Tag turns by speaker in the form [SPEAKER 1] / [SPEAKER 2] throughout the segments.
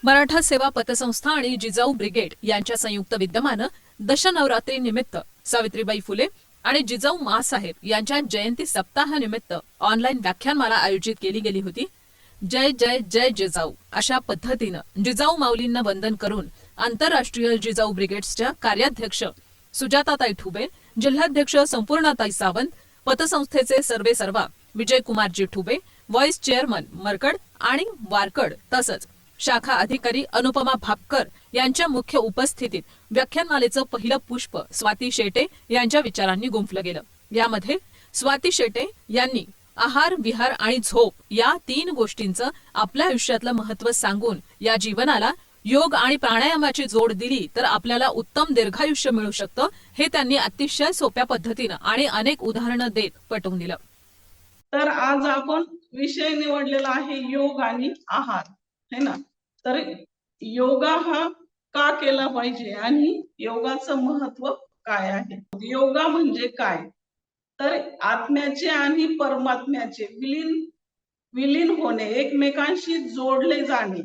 [SPEAKER 1] मराठा सेवा पतसंस्था आणि जिजाऊ ब्रिगेड यांच्या संयुक्त विद्यमानं दशनवरात्री निमित्त सावित्रीबाई फुले आणि जिजाऊ माँसाहेब यांच्या जयंती सप्ताहानिमित्त ऑनलाईन व्याख्यानमाला आयोजित केली गेली होती। जय जय जय जिजाऊ अशा पद्धतीनं जिजाऊ माऊलींना वंदन करून आंतरराष्ट्रीय जिजाऊ ब्रिगेड्सच्या कार्याध्यक्ष सुजाताताई ठुबे, जिल्हाध्यक्ष संपूर्णाताई सावंत, पतसंस्थेचे सर्वेसर्वा विजयकुमारजी ठुबे, व्हाईस चेअरमन मरकड आणि वारकड तसंच शाखा अधिकारी अनुपमा भापकर यांच्या मुख्य उपस्थितीत व्याख्यानमालेचं पहिलं पुष्प स्वाती शेटे यांच्या विचारांनी गुंफलं गेलं। यामध्ये स्वाती शेटे यांनी आहार, विहार आणि झोप या 3 गोष्टींचं आपल्या आयुष्यातलं महत्त्व सांगून या जीवनाला योग आणि प्राणायामाची जोड दिली तर आपल्याला उत्तम दीर्घायुष्य मिळू शकतं हे त्यांनी अतिशय सोप्या पद्धतीनं आणि अनेक उदाहरणं देत पटवून दिलं।
[SPEAKER 2] तर आज आपण विषय निवडलेला आहे योग आणि आहार, है ना। तर योगा हा का केला पाहिजे आणि योगाचं महत्व काय आहे। योगा म्हणजे काय, तर आत्म्याचे आणि परमात्म्याचे विलीन होणे, एकमेकांशी जोडले जाणे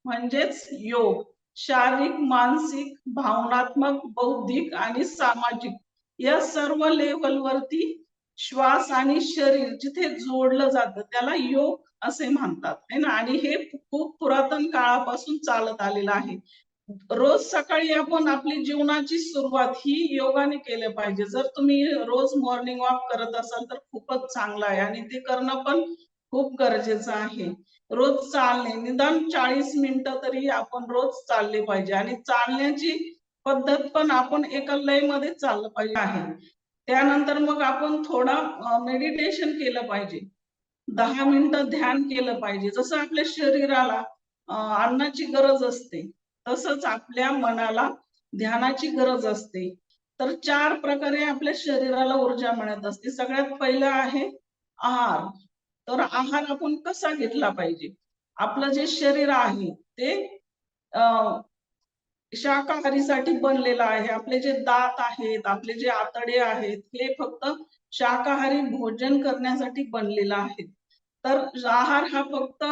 [SPEAKER 2] म्हणजेच योग। शारीरिक, मानसिक, भावनात्मक, बौद्धिक आणि सामाजिक या सर्व लेव्हलवरती श्वास आणि शरीर जिथे जोडलं जातं त्याला योग असे म्हणतात, है ना। आणि हे खूप पुरातन काळापासून चालत आलेलं आहे। रोज सकाळी आपण आपली जीवनाची सुरुवात ही योगाने केली पाहिजे। जर तुम्ही रोज मॉर्निंग वॉक करत असाल तर खूपच चांगलं आहे आणि ते करणं पण खूप गरजेचं आहे। रोज चालणे, निदान 40 मिनिटं तरी आपण रोज चालले पाहिजे आणि चालण्याची पद्धत पण आपण एका लयमध्ये चाललं पाहिजे आहे। त्यानंतर मग आपण थोडा मेडिटेशन केलं पाहिजे, 10 मिनिटं ध्यान केलं पाहिजे। जसं आपल्या शरीराला अन्नाची गरज असते तसंच आपल्या मनाला ध्यानाची गरज असते। तर 4 प्रकारे आपल्या शरीराला ऊर्जा मिळत असते। सगळ्यात पहिलं आहे आहार। तर आहार आपण कसा घेतला पाहिजे, आपलं जे शरीर आहे ते शाकाहारीसाठी बनलेलं आहे। आपले जे दात आहेत, आपले जे आतडे आहेत हे फक्त शाकाहारी भोजन करण्यासाठी बनलेलं आहे। तर आहार हा फक्त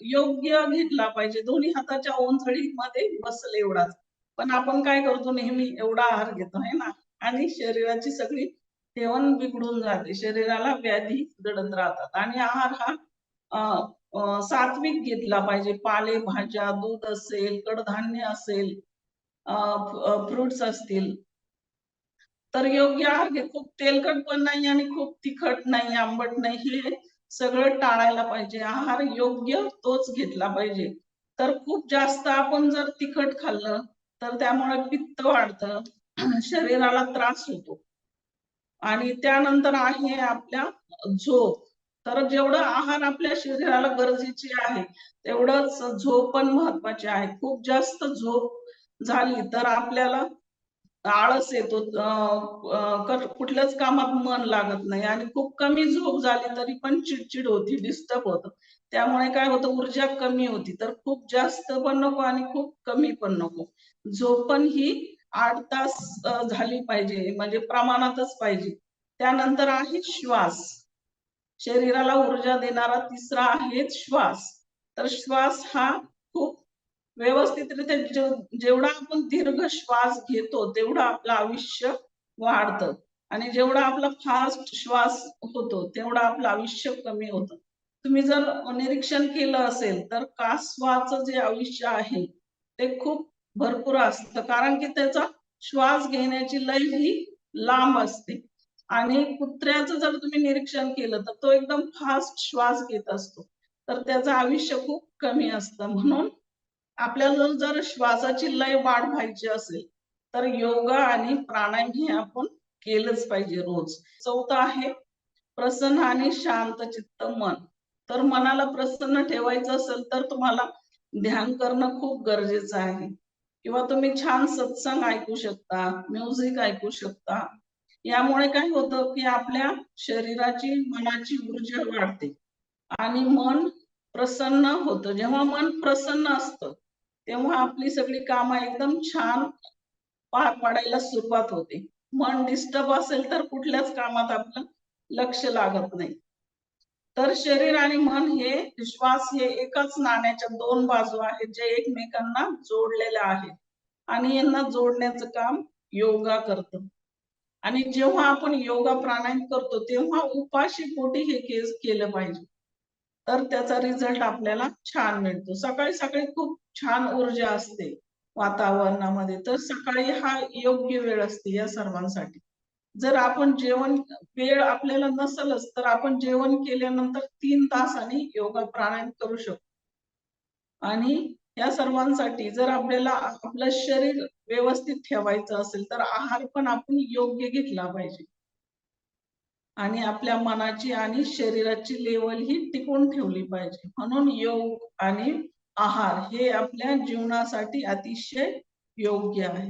[SPEAKER 2] योग्य घेतला पाहिजे, दोन्ही हाताच्या ओंजळीमध्ये बसेल एवढाच। पण आपण काय करतो, नेहमी एवढा आहार घेतो, है ना, आणि शरीराची सगळी ठेवण बिघडून जाते, शरीराला व्याधी जडत राहतात। आणि आहार हा सात्विक घेतला पाहिजे, पालेभाज्या, दूध असेल, कडधान्य असेल, फ्रुट्स असतील तर योग्य आहार घे। खूप तेलकट पण नाही आणि खूप तिखट नाही, आंबट नाही, हे सगळं टाळायला पाहिजे। आहार योग्य तोच घेतला पाहिजे। तर खूप जास्त आपण जर तिखट खाल्लं तर त्यामुळे पित्त वाढतं, शरीराला त्रास होतो। आणि त्यानंतर आहे आपल्या झोप। तर जेवढं आहार आपल्या शरीराला गरजेची आहे तेवढंच झोप पण महत्वाची आहे। खूप जास्त झोप झाली तर आपल्याला आळस येतो, कुठल्याच कामात मन लागत नाही। आणि खूप कमी झोप झाली तरी पण चिडचिड होती, डिस्टर्ब होतं, त्यामुळे काय होतं, ऊर्जा कमी होती। तर खूप जास्त पण नको आणि खूप कमी पण नको। झोप पण ही 8 तास झाली पाहिजे, म्हणजे प्रमाणातच पाहिजे। त्यानंतर आहे श्वास। शरीराला ऊर्जा देणारा तिसरा आहे श्वास। तर श्वास हा खूप व्यवस्थितरित्या जेवढा आपण दीर्घ श्वास घेतो तेवढं आपलं आयुष्य वाढतं आणि जेवढा आपला फास्ट श्वास होतो तेवढं आपलं आयुष्य कमी होतं। तुम्ही जर निरीक्षण केलं असेल तर कासवाचं जे आयुष्य आहे ते खूप भरपूर असतं, कारण की त्याचा श्वास घेण्याची लय ही लांब असते। आणि कुत्र्याचं जर तुम्ही निरीक्षण केलं तर तो एकदम फास्ट श्वास घेत असतो, तर त्याचं आयुष्य खूप कमी असतं। म्हणून आपल्याला जर श्वासाची लय वाढवायची असेल तर योगा आणि प्राणायाम हे आपण केलंच पाहिजे रोज। चौथं आहे प्रसन्न आणि शांत चित्त मन। तर मनाला प्रसन्न ठेवायचं असेल तर तुम्हाला ध्यान करणं खूप गरजेचं आहे, किंवा तुम्ही छान सत्संग ऐकू शकता, म्युझिक ऐकू शकता। यामुळे काय होतं की आपल्या शरीराची, मनाची ऊर्जा वाढते आणि मन प्रसन्न होतं। जेव्हा मन प्रसन्न असतं तेव्हा आपली सगळी कामं एकदम छान पार पाडायला सुरुवात होते। मन डिस्टर्ब असेल तर कुठल्याच कामात आपलं लक्ष लागत नाही। तर शरीर आणि मन हे श्वास हे एकाच नाण्याच्या दोन बाजू आहेत, जे एकमेकांना जोडलेले आहेत आणि यांना जोडण्याचं काम योगा करतं. आणि जेव्हा आपण योगा प्राणायाम करतो तेव्हा उपाशी पोटी हे केलं पाहिजे. तर त्याचा रिझल्ट आपल्याला छान मिळतो. सकाळी सकाळी खूप छान ऊर्जा असते वातावरणामध्ये. तर सकाळी हा योग्य वेळ असते या सर्वांसाठी. जर आपण वेळ आपल्याला नसेलच तर आपण जेवण केल्यानंतर 3 तासांनी योगा प्राणायाम करू शकतो. आणि या सर्वांसाठी जर आपल्याला आपलं शरीर व्यवस्थित ठेवायचं असेल तर आहार पण आपण योग्य घेतला पाहिजे. आणि आपल्या मनाची आणि शरीराची लेवल ही टिकवून ठेवली पाहिजे. म्हणून योग आणि आहार हे आपल्या जीवनासाठी अतिशय योग्य आहे.